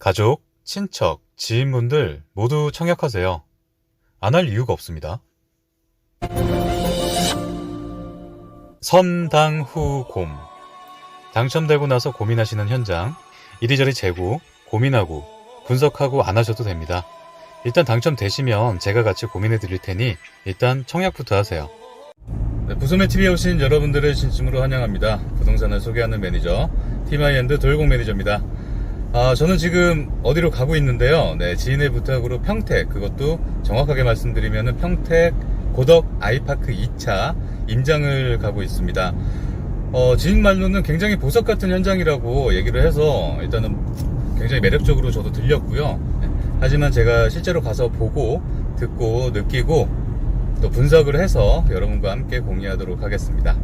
가족, 친척, 지인분들 모두 청약하세요. 안 할 이유가 없습니다. 선당후곰. 당첨되고 나서 고민하시는 현장, 이리저리 재고, 고민하고, 분석하고 안 하셔도 됩니다. 일단 당첨되시면 제가 같이 고민해 드릴 테니 일단 청약부터 하세요. 네, 부소매TV에 오신 여러분들을 진심으로 환영합니다. 부동산을 소개하는 매니저, 티마이앤드 도일공 매니저입니다. 저는 지금 어디로 가고 있는데요. 네, 지인의 부탁으로 평택, 그것도 정확하게 말씀드리면 평택 고덕 아이파크 2차 임장을 가고 있습니다. 지인 말로는 굉장히 보석 같은 현장이라고 얘기를 해서 일단은 굉장히 매력적으로 저도 들렸고요. 네, 하지만 제가 실제로 가서 보고 듣고 느끼고 또 분석을 해서 여러분과 함께 공유하도록 하겠습니다.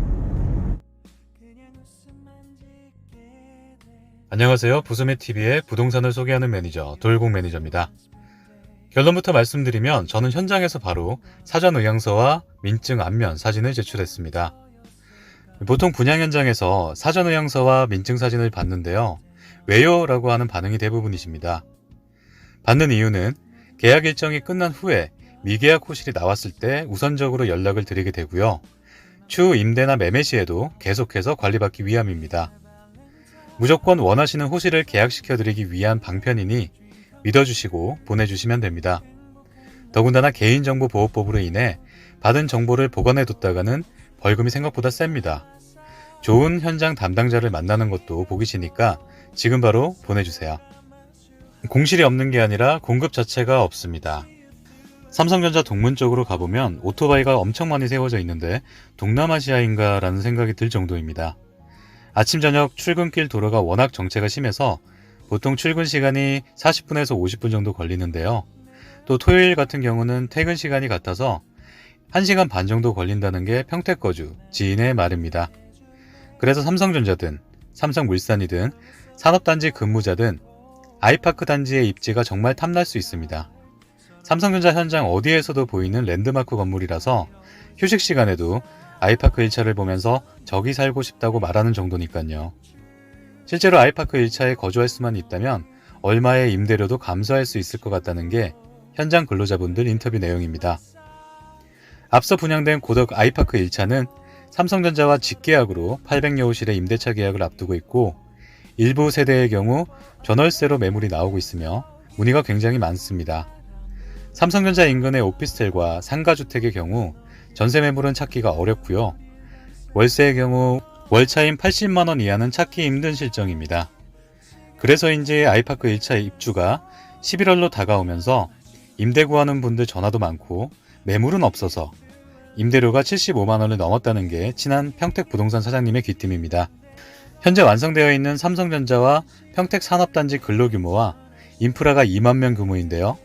안녕하세요. 부소매TV의 부동산을 소개하는 매니저, 도일공 매니저입니다. 결론부터 말씀드리면 저는 현장에서 바로 사전 의향서와 민증 앞면 사진을 제출했습니다. 보통 분양 현장에서 사전 의향서와 민증 사진을 받는데요. 왜요? 라고 하는 반응이 대부분이십니다. 받는 이유는 계약 일정이 끝난 후에 미계약 호실이 나왔을 때 우선적으로 연락을 드리게 되고요. 추후 임대나 매매 시에도 계속해서 관리받기 위함입니다. 무조건 원하시는 호실을 계약시켜드리기 위한 방편이니 믿어주시고 보내주시면 됩니다. 더군다나 개인정보보호법으로 인해 받은 정보를 보관해뒀다가는 벌금이 생각보다 셉니다. 좋은 현장 담당자를 만나는 것도 복이시니까 지금 바로 보내주세요. 공실이 없는 게 아니라 공급 자체가 없습니다. 삼성전자 동문 쪽으로 가보면 오토바이가 엄청 많이 세워져 있는데 동남아시아인가 라는 생각이 들 정도입니다. 아침 저녁 출근길 도로가 워낙 정체가 심해서 보통 출근 시간이 40분에서 50분 정도 걸리는데요. 또 토요일 같은 경우는 퇴근 시간이 같아서 1시간 반 정도 걸린다는 게 평택 거주 지인의 말입니다. 그래서 삼성전자든 삼성물산이든 산업단지 근무자든 아이파크 단지의 입지가 정말 탐날 수 있습니다. 삼성전자 현장 어디에서도 보이는 랜드마크 건물이라서 휴식 시간에도 아이파크 1차를 보면서 저기 살고 싶다고 말하는 정도니까요. 실제로 아이파크 1차에 거주할 수만 있다면 얼마의 임대료도 감수할 수 있을 것 같다는 게 현장 근로자분들 인터뷰 내용입니다. 앞서 분양된 고덕 아이파크 1차는 삼성전자와 직계약으로 800여 호실의 임대차 계약을 앞두고 있고 일부 세대의 경우 전월세로 매물이 나오고 있으며 문의가 굉장히 많습니다. 삼성전자 인근의 오피스텔과 상가주택의 경우 전세 매물은 찾기가 어렵고요. 월세의 경우 월차임 80만원 이하는 찾기 힘든 실정입니다. 그래서인지 아이파크 1차 입주가 11월로 다가오면서 임대 구하는 분들 전화도 많고 매물은 없어서 임대료가 75만원을 넘었다는 게 친한 평택 부동산 사장님의 귀띔입니다. 현재 완성되어 있는 삼성전자와 평택 산업단지 근로규모와 인프라가 2만 명 규모인데요.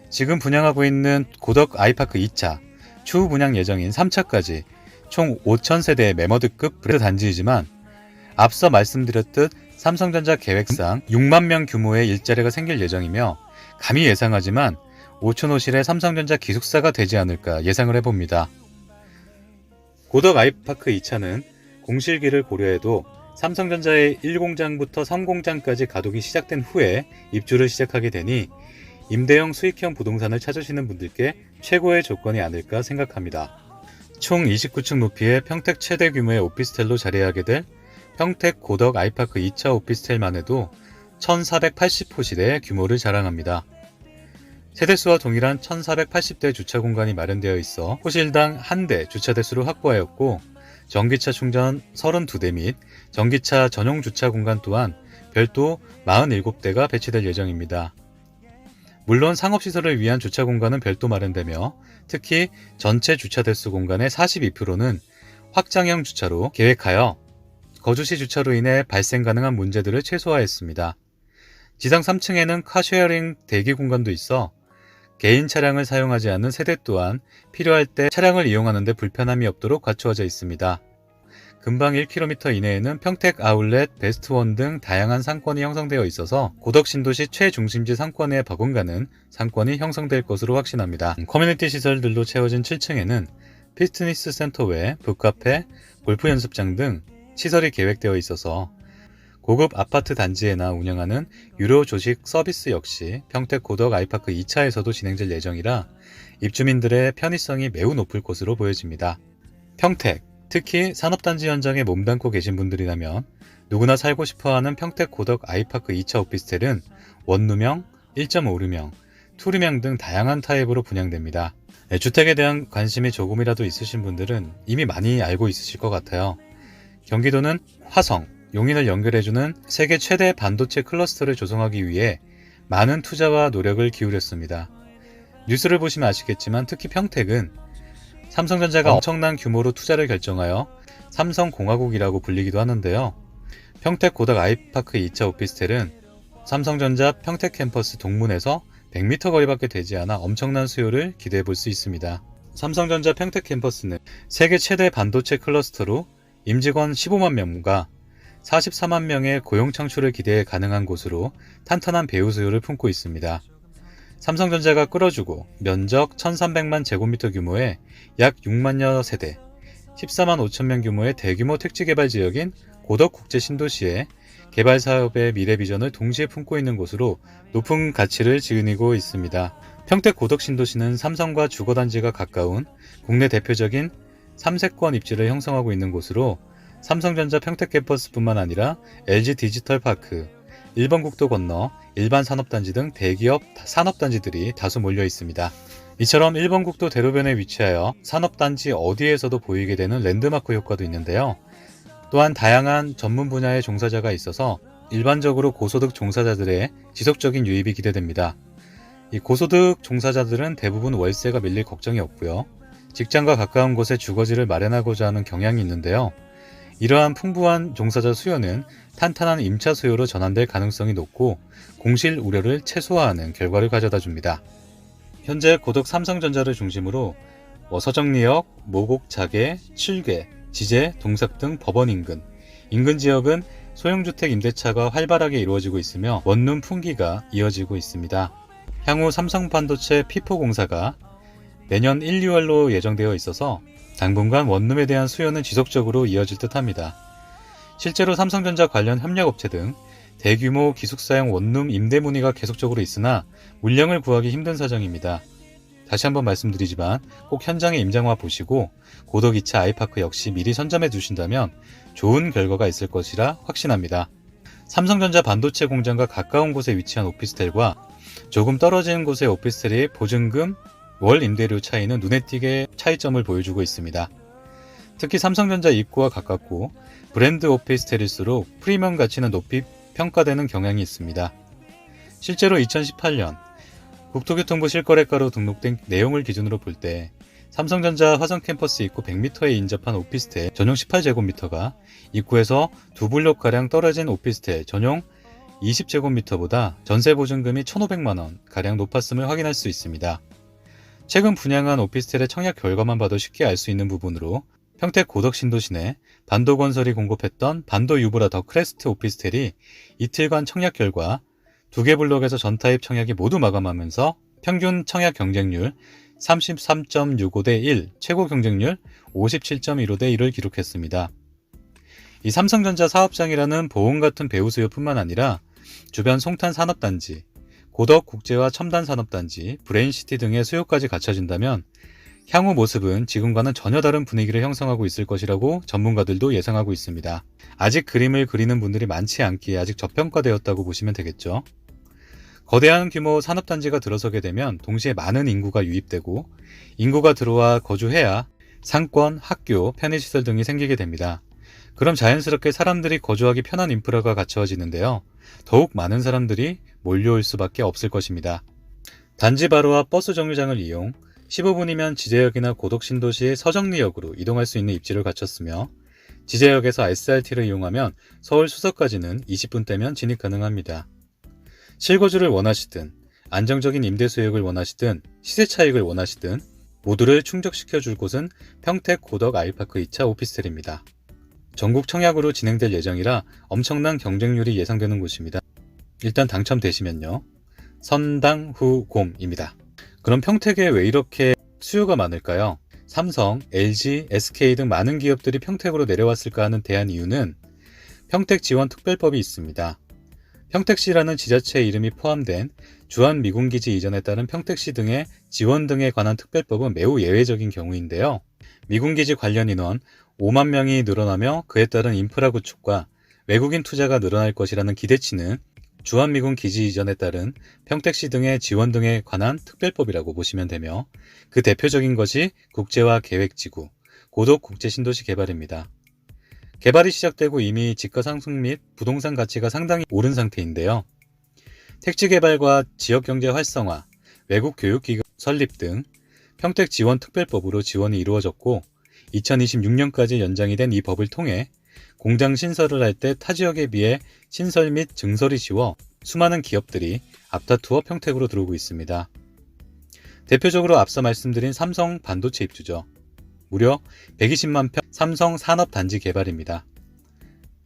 지금 분양하고 있는 고덕 아이파크 2차, 추후 분양 예정인 3차까지 총 5,000세대의 매머드급 브랜드 단지이지만 앞서 말씀드렸듯 삼성전자 계획상 6만 명 규모의 일자리가 생길 예정이며 감히 예상하지만 5,000호실의 삼성전자 기숙사가 되지 않을까 예상을 해봅니다. 고덕 아이파크 2차는 공실기를 고려해도 삼성전자의 1공장부터 3공장까지 가동이 시작된 후에 입주를 시작하게 되니 임대형 수익형 부동산을 찾으시는 분들께 최고의 조건이 아닐까 생각합니다. 총 29층 높이의 평택 최대 규모의 오피스텔로 자리하게 될 평택 고덕 아이파크 2차 오피스텔만 해도 1480호실의 규모를 자랑합니다. 세대수와 동일한 1480대 주차 공간이 마련되어 있어 호실당 1대 주차 대수를 확보하였고 전기차 충전 32대 및 전기차 전용 주차 공간 또한 별도 47대가 배치될 예정입니다. 물론 상업시설을 위한 주차 공간은 별도 마련되며 특히 전체 주차 대수 공간의 42%는 확장형 주차로 계획하여 거주시 주차로 인해 발생 가능한 문제들을 최소화했습니다. 지상 3층에는 카쉐어링 대기 공간도 있어 개인 차량을 사용하지 않는 세대 또한 필요할 때 차량을 이용하는 데 불편함이 없도록 갖추어져 있습니다. 근방 1km 이내에는 평택 아울렛, 베스트원 등 다양한 상권이 형성되어 있어서 고덕 신도시 최중심지 상권에 버금가는 상권이 형성될 것으로 확신합니다. 커뮤니티 시설들로 채워진 7층에는 피트니스 센터 외 북카페, 골프 연습장 등 시설이 계획되어 있어서 고급 아파트 단지에나 운영하는 유료 조식 서비스 역시 평택 고덕 아이파크 2차에서도 진행될 예정이라 입주민들의 편의성이 매우 높을 것으로 보여집니다. 평택, 특히 산업단지 현장에 몸담고 계신 분들이라면 누구나 살고 싶어하는 평택 고덕 아이파크 2차 오피스텔은 원룸형, 1.5룸형, 투룸형 등 다양한 타입으로 분양됩니다. 주택에 대한 관심이 조금이라도 있으신 분들은 이미 많이 알고 있으실 것 같아요. 경기도는 화성, 용인을 연결해주는 세계 최대 반도체 클러스터를 조성하기 위해 많은 투자와 노력을 기울였습니다. 뉴스를 보시면 아시겠지만 특히 평택은 삼성전자가 엄청난 규모로 투자를 결정하여 삼성공화국이라고 불리기도 하는데요. 평택 고덕 아이파크 2차 오피스텔은 삼성전자 평택 캠퍼스 동문에서 100m 거리밖에 되지 않아 엄청난 수요를 기대해 볼 수 있습니다. 삼성전자 평택 캠퍼스는 세계 최대 반도체 클러스터로 임직원 15만 명과 44만 명의 고용 창출을 기대 가능한 곳으로 탄탄한 배후 수요를 품고 있습니다. 삼성전자가 끌어주고 면적 1300만 제곱미터 규모의 약 6만여 세대, 14만 5천 명 규모의 대규모 택지개발 지역인 고덕 국제신도시에 개발 사업의 미래 비전을 동시에 품고 있는 곳으로 높은 가치를 지니고 있습니다. 평택 고덕 신도시는 삼성과 주거단지가 가까운 국내 대표적인 3세권 입지를 형성하고 있는 곳으로 삼성전자 평택 캠퍼스뿐만 아니라 LG 디지털파크, 일본 국도 건너 일반 산업단지 등 대기업 산업단지들이 다수 몰려 있습니다. 이처럼 일본 국도 대로변에 위치하여 산업단지 어디에서도 보이게 되는 랜드마크 효과도 있는데요. 또한 다양한 전문 분야의 종사자가 있어서 일반적으로 고소득 종사자들의 지속적인 유입이 기대됩니다. 이 고소득 종사자들은 대부분 월세가 밀릴 걱정이 없고요. 직장과 가까운 곳에 주거지를 마련하고자 하는 경향이 있는데요. 이러한 풍부한 종사자 수요는 탄탄한 임차 수요로 전환될 가능성이 높고 공실 우려를 최소화하는 결과를 가져다 줍니다. 현재 고덕 삼성전자를 중심으로 서정리역, 모곡자계, 칠계, 지제, 동삭 등 법원 인근 지역은 소형주택 임대차가 활발하게 이루어지고 있으며 원룸 풍기가 이어지고 있습니다. 향후 삼성반도체 피포 공사가 내년 1, 2월로 예정되어 있어서 당분간 원룸에 대한 수요는 지속적으로 이어질 듯합니다. 실제로 삼성전자 관련 협력업체 등 대규모 기숙사형 원룸 임대 문의가 계속적으로 있으나 물량을 구하기 힘든 사정입니다. 다시 한번 말씀드리지만 꼭 현장에 임장와 보시고 고덕 2차 아이파크 역시 미리 선점해 두신다면 좋은 결과가 있을 것이라 확신합니다. 삼성전자 반도체 공장과 가까운 곳에 위치한 오피스텔과 조금 떨어진 곳의 오피스텔의 보증금, 월 임대료 차이는 눈에 띄게 차이점을 보여주고 있습니다. 특히 삼성전자 입구와 가깝고 브랜드 오피스텔일수록 프리미엄 가치는 높이 평가되는 경향이 있습니다. 실제로 2018년 국토교통부 실거래가로 등록된 내용을 기준으로 볼 때 삼성전자 화성 캠퍼스 입구 100m에 인접한 오피스텔 전용 18제곱미터가 입구에서 두 블록가량 떨어진 오피스텔 전용 20제곱미터보다 전세 보증금이 1,500만원 가량 높았음을 확인할 수 있습니다. 최근 분양한 오피스텔의 청약 결과만 봐도 쉽게 알 수 있는 부분으로 평택 고덕 신도시 내 반도건설이 공급했던 반도 유브라 더 크레스트 오피스텔이 이틀간 청약 결과 2개 블록에서 전타입 청약이 모두 마감하면서 평균 청약 경쟁률 33.65대 1, 최고 경쟁률 57.15대 1을 기록했습니다. 이 삼성전자 사업장이라는 보험 같은 배후 수요뿐만 아니라 주변 송탄 산업단지, 고덕 국제화 첨단 산업단지, 브레인시티 등의 수요까지 갖춰진다면 향후 모습은 지금과는 전혀 다른 분위기를 형성하고 있을 것이라고 전문가들도 예상하고 있습니다. 아직 그림을 그리는 분들이 많지 않기에 아직 저평가되었다고 보시면 되겠죠. 거대한 규모 산업단지가 들어서게 되면 동시에 많은 인구가 유입되고 인구가 들어와 거주해야 상권, 학교, 편의시설 등이 생기게 됩니다. 그럼 자연스럽게 사람들이 거주하기 편한 인프라가 갖춰지는데요. 더욱 많은 사람들이 몰려올 수밖에 없을 것입니다. 단지 바로 앞 버스 정류장을 이용 15분이면 지제역이나 고덕신도시의 서정리역으로 이동할 수 있는 입지를 갖췄으며 지제역에서 SRT를 이용하면 서울 수서까지는 20분대면 진입 가능합니다. 실거주를 원하시든 안정적인 임대 수익을 원하시든 시세 차익을 원하시든 모두를 충족시켜 줄 곳은 평택 고덕 아이파크 2차 오피스텔입니다. 전국 청약으로 진행될 예정이라 엄청난 경쟁률이 예상되는 곳입니다. 일단 당첨되시면요. 선당후곰입니다. 그럼 평택에 왜 이렇게 수요가 많을까요? 삼성, LG, SK 등 많은 기업들이 평택으로 내려왔을까 하는 대한 이유는 평택지원특별법이 있습니다. 평택시라는 지자체 이름이 포함된 주한미군기지 이전에 따른 평택시 등의 지원 등에 관한 특별법은 매우 예외적인 경우인데요. 미군기지 관련 인원 5만 명이 늘어나며 그에 따른 인프라 구축과 외국인 투자가 늘어날 것이라는 기대치는 주한미군 기지 이전에 따른 평택시 등의 지원 등에 관한 특별법이라고 보시면 되며, 그 대표적인 것이 국제화 계획지구, 고덕국제신도시 개발입니다. 개발이 시작되고 이미 집가 상승 및 부동산 가치가 상당히 오른 상태인데요. 택지 개발과 지역경제 활성화, 외국 교육기관 설립 등 평택지원특별법으로 지원이 이루어졌고, 2026년까지 연장이 된 이 법을 통해 공장 신설을 할 때 타 지역에 비해 신설 및 증설이 쉬워 수많은 기업들이 앞다투어 평택으로 들어오고 있습니다. 대표적으로 앞서 말씀드린 삼성 반도체 입주죠. 무려 120만 평 삼성 산업단지 개발입니다.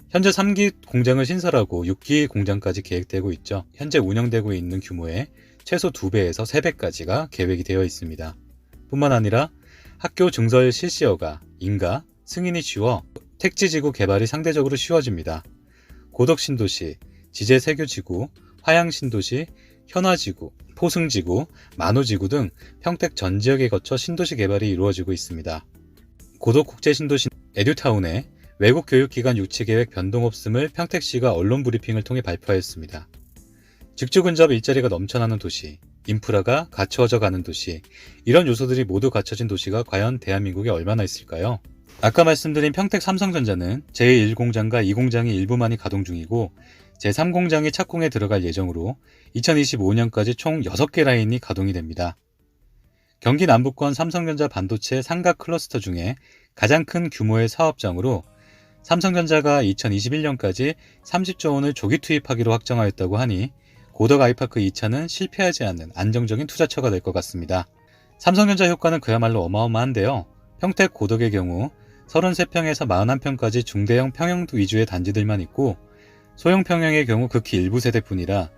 현재 3기 공장을 신설하고 6기 공장까지 계획되고 있죠. 현재 운영되고 있는 규모의 최소 2배에서 3배까지가 계획이 되어 있습니다. 뿐만 아니라 학교 증설 실시허가, 인가, 승인이 쉬워 택지지구 개발이 상대적으로 쉬워집니다. 고덕신도시, 지제세교지구, 화양신도시, 현화지구, 포승지구, 만호지구 등 평택 전 지역에 거쳐 신도시 개발이 이루어지고 있습니다. 고덕국제신도시 에듀타운에 외국 교육기관 유치계획 변동 없음을 평택시가 언론 브리핑을 통해 발표하였습니다. 직주근접 일자리가 넘쳐나는 도시, 인프라가 갖추어져 가는 도시, 이런 요소들이 모두 갖춰진 도시가 과연 대한민국에 얼마나 있을까요? 아까 말씀드린 평택 삼성전자는 제1공장과 2공장이 일부만이 가동 중이고, 제3공장이 착공에 들어갈 예정으로 2025년까지 총 6개 라인이 가동이 됩니다. 경기 남부권 삼성전자 반도체 삼각 클러스터 중에 가장 큰 규모의 사업장으로 삼성전자가 2021년까지 30조 원을 조기 투입하기로 확정하였다고 하니 고덕 아이파크 2차는 실패하지 않는 안정적인 투자처가 될 것 같습니다. 삼성전자 효과는 그야말로 어마어마한데요. 평택 고덕의 경우 33평에서 41평까지 중대형 평형 위주의 단지들만 있고, 소형 평형의 경우 극히 일부 세대뿐이라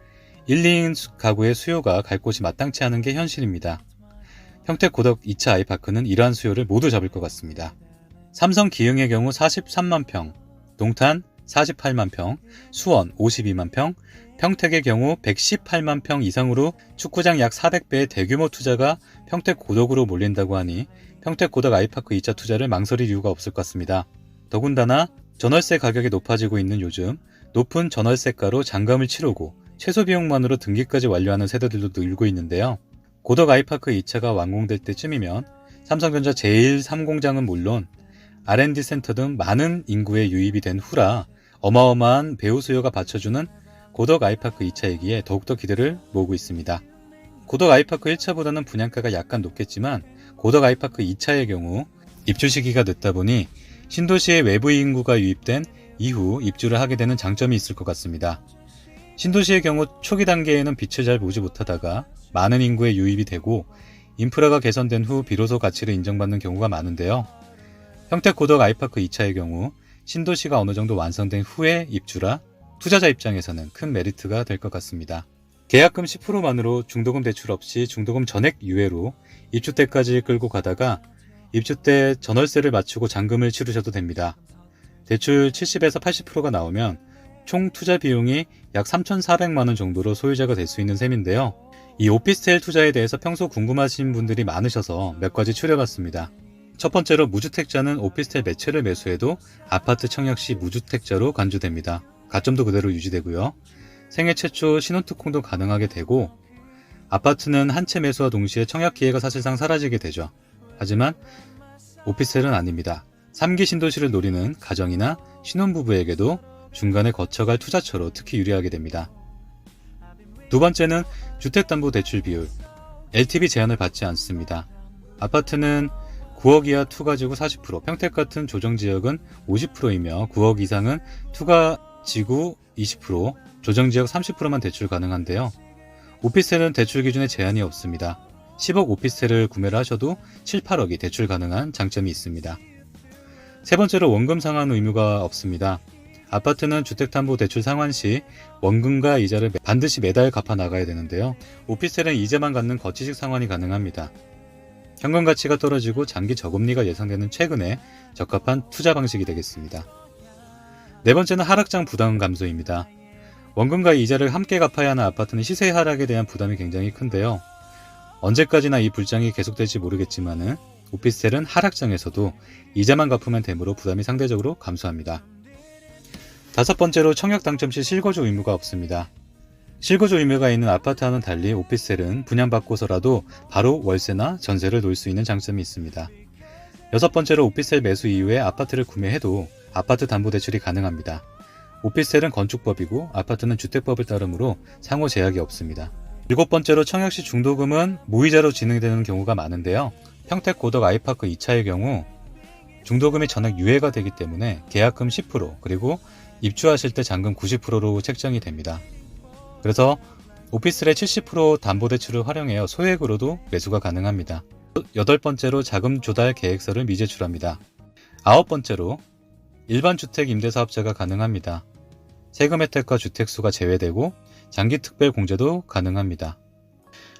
1, 2인 가구의 수요가 갈 곳이 마땅치 않은 게 현실입니다. 평택 고덕 2차 아이파크는 이러한 수요를 모두 잡을 것 같습니다. 삼성 기흥의 경우 43만 평, 동탄 48만 평, 수원 52만 평, 평택의 경우 118만 평 이상으로 축구장 약 400배의 대규모 투자가 평택 고덕으로 몰린다고 하니 평택 고덕 아이파크 2차 투자를 망설일 이유가 없을 것 같습니다. 더군다나 전월세 가격이 높아지고 있는 요즘 높은 전월세가로 잔금을 치르고 최소 비용만으로 등기까지 완료하는 세대들도 늘고 있는데요. 고덕 아이파크 2차가 완공될 때쯤이면 삼성전자 제1, 3공장은 물론 R&D 센터 등 많은 인구의 유입이 된 후라 어마어마한 배우 수요가 받쳐주는 고덕 아이파크 2차이기에 더욱더 기대를 모으고 있습니다. 고덕 아이파크 1차보다는 분양가가 약간 높겠지만 고덕 아이파크 2차의 경우 입주 시기가 늦다 보니 신도시의 외부 인구가 유입된 이후 입주를 하게 되는 장점이 있을 것 같습니다. 신도시의 경우 초기 단계에는 빛을 잘 보지 못하다가 많은 인구의 유입이 되고 인프라가 개선된 후 비로소 가치를 인정받는 경우가 많은데요. 평택 고덕 아이파크 2차의 경우 신도시가 어느 정도 완성된 후에 입주라 투자자 입장에서는 큰 메리트가 될 것 같습니다. 계약금 10%만으로 중도금 대출 없이 중도금 전액 유예로 입주 때까지 끌고 가다가 입주 때 전월세를 맞추고 잔금을 치르셔도 됩니다. 대출 70에서 80%가 나오면 총 투자 비용이 약 3,400만원 정도로 소유자가 될 수 있는 셈인데요. 이 오피스텔 투자에 대해서 평소 궁금하신 분들이 많으셔서 몇 가지 추려봤습니다. 첫 번째로 무주택자는 오피스텔 매체를 매수해도 아파트 청약 시 무주택자로 간주됩니다. 가점도 그대로 유지되고요. 생애 최초 신혼특공도 가능하게 되고, 아파트는 한 채 매수와 동시에 청약 기회가 사실상 사라지게 되죠. 하지만 오피스텔은 아닙니다. 3기 신도시를 노리는 가정이나 신혼부부에게도 중간에 거쳐갈 투자처로 특히 유리하게 됩니다. 두 번째는 주택담보대출 비율, LTV 제한을 받지 않습니다. 아파트는 9억 이하 투가지구 40%, 평택 같은 조정지역은 50%이며 9억 이상은 투가지구 20%, 조정지역 30%만 대출 가능한데요. 오피스텔은 대출 기준에 제한이 없습니다. 10억 오피스텔을 구매를 하셔도 7, 8억이 대출 가능한 장점이 있습니다. 세 번째로 원금 상환 의무가 없습니다. 아파트는 주택담보대출 상환 시 원금과 이자를 반드시 매달 갚아 나가야 되는데요. 오피스텔은 이자만 갚는 거치식 상환이 가능합니다. 현금 가치가 떨어지고 장기 저금리가 예상되는 최근에 적합한 투자 방식이 되겠습니다. 네 번째는 하락장 부담 감소입니다. 원금과 이자를 함께 갚아야 하는 아파트는 시세 하락에 대한 부담이 굉장히 큰데요. 언제까지나 이 불장이 계속될지 모르겠지만은 오피스텔은 하락장에서도 이자만 갚으면 되므로 부담이 상대적으로 감소합니다. 다섯 번째로 청약 당첨 시 실거주 의무가 없습니다. 실거주 의무가 있는 아파트와는 달리 오피스텔은 분양받고서라도 바로 월세나 전세를 놓을 수 있는 장점이 있습니다. 여섯 번째로 오피스텔 매수 이후에 아파트를 구매해도 아파트 담보대출이 가능합니다. 오피스텔은 건축법이고 아파트는 주택법을 따르므로 상호 제약이 없습니다. 일곱 번째로 청약 시 중도금은 무이자로 진행되는 경우가 많은데요. 평택 고덕 아이파크 2차의 경우 중도금이 전액 유예가 되기 때문에 계약금 10% 그리고 입주하실 때 잔금 90%로 책정이 됩니다. 그래서 오피스텔의 70% 담보대출을 활용하여 소액으로도 매수가 가능합니다. 여덟 번째로 자금 조달 계획서를 미제출합니다. 아홉 번째로 일반 주택 임대사업자가 가능합니다. 세금 혜택과 주택수가 제외되고 장기 특별 공제도 가능합니다.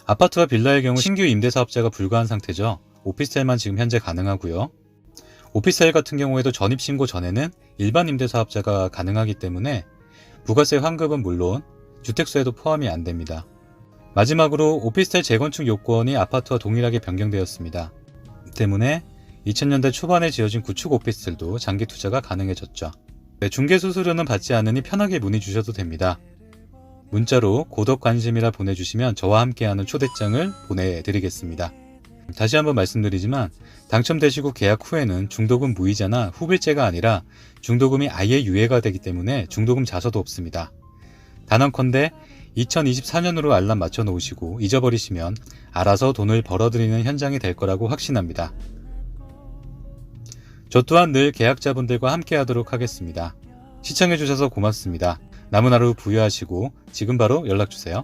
아파트와 빌라의 경우 신규 임대사업자가 불가한 상태죠. 오피스텔만 지금 현재 가능하고요. 오피스텔 같은 경우에도 전입신고 전에는 일반 임대사업자가 가능하기 때문에 부가세 환급은 물론 주택수에도 포함이 안 됩니다. 마지막으로 오피스텔 재건축 요건이 아파트와 동일하게 변경되었습니다. 때문에 2000년대 초반에 지어진 구축 오피스텔도 장기 투자가 가능해졌죠. 중개수수료는 받지 않으니 편하게 문의 주셔도 됩니다. 문자로 고덕관심이라 보내주시면 저와 함께하는 초대장을 보내드리겠습니다. 다시 한번 말씀드리지만 당첨되시고 계약 후에는 중도금 무이자나 후불제가 아니라 중도금이 아예 유예가 되기 때문에 중도금 자서도 없습니다. 단언컨대 2024년으로 알람 맞춰 놓으시고 잊어버리시면 알아서 돈을 벌어들이는 현장이 될 거라고 확신합니다. 저 또한 늘 계약자분들과 함께 하도록 하겠습니다. 시청해주셔서 고맙습니다. 남은 하루 부유하시고 지금 바로 연락주세요.